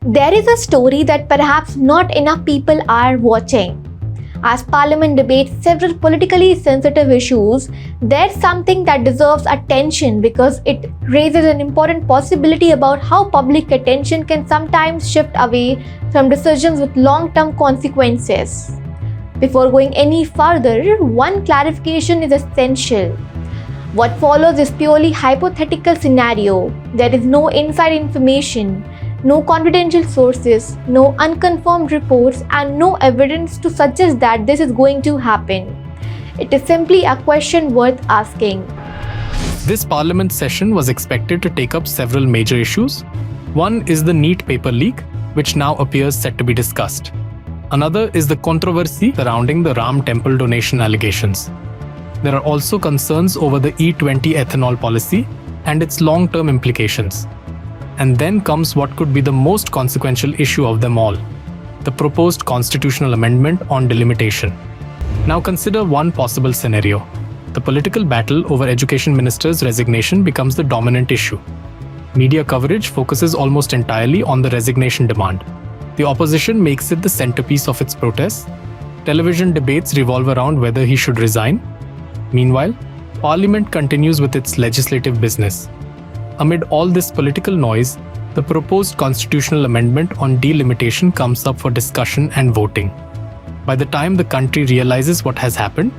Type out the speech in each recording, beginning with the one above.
There is a story that perhaps not enough people are watching. As Parliament debates several politically sensitive issues, there's something that deserves attention because it raises an important possibility about how public attention can sometimes shift away from decisions with long-term consequences. Before going any further, one clarification is essential. What follows is purely hypothetical scenario. There is no inside information, no confidential sources, no unconfirmed reports, and no evidence to suggest that this is going to happen. It is simply a question worth asking. This Parliament session was expected to take up several major issues. One is the NEET paper leak, which now appears set to be discussed. Another is the controversy surrounding the Ram Temple donation allegations. There are also concerns over the E20 ethanol policy and its long-term implications. And then comes what could be the most consequential issue of them all, the proposed constitutional amendment on delimitation. Now consider one possible scenario. The political battle over Education Minister's resignation becomes the dominant issue. Media coverage focuses almost entirely on the resignation demand. The opposition makes it the centerpiece of its protests. Television debates revolve around whether he should resign. Meanwhile, Parliament continues with its legislative business. Amid all this political noise, the proposed constitutional amendment on delimitation comes up for discussion and voting. By the time the country realizes what has happened,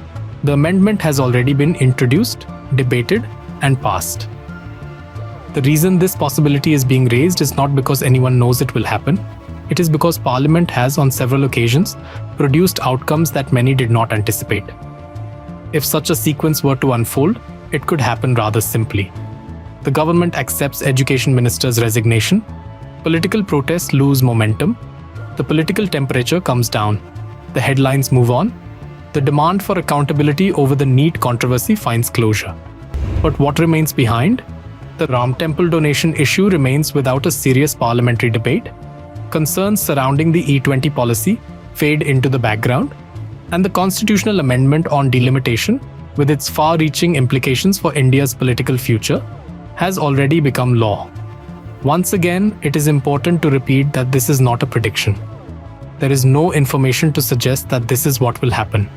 the amendment has already been introduced, debated, and passed. The reason this possibility is being raised is not because anyone knows it will happen. It is because Parliament has on several occasions produced outcomes that many did not anticipate. If such a sequence were to unfold, it could happen rather simply. The government accepts Education Minister's resignation, political protests lose momentum, the political temperature comes down, the headlines move on, the demand for accountability over the NEET controversy finds closure. But what remains behind? The Ram Temple donation issue remains without a serious parliamentary debate. Concerns surrounding the E20 policy fade into the background, and the constitutional amendment on delimitation, with its far-reaching implications for India's political future, has already become law. Once again, it is important to repeat that this is not a prediction. There is no information to suggest that this is what will happen.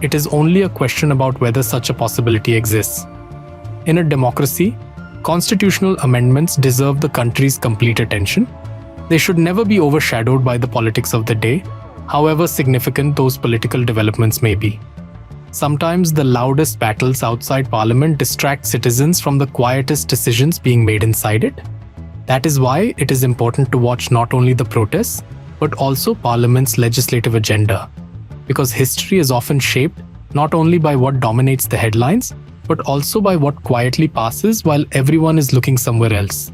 It is only a question about whether such a possibility exists. In a democracy, constitutional amendments deserve the country's complete attention. They should never be overshadowed by the politics of the day, however significant those political developments may be. Sometimes the loudest battles outside Parliament distract citizens from the quietest decisions being made inside it. That is why it is important to watch not only the protests, but also Parliament's legislative agenda. Because history is often shaped not only by what dominates the headlines, but also by what quietly passes while everyone is looking somewhere else.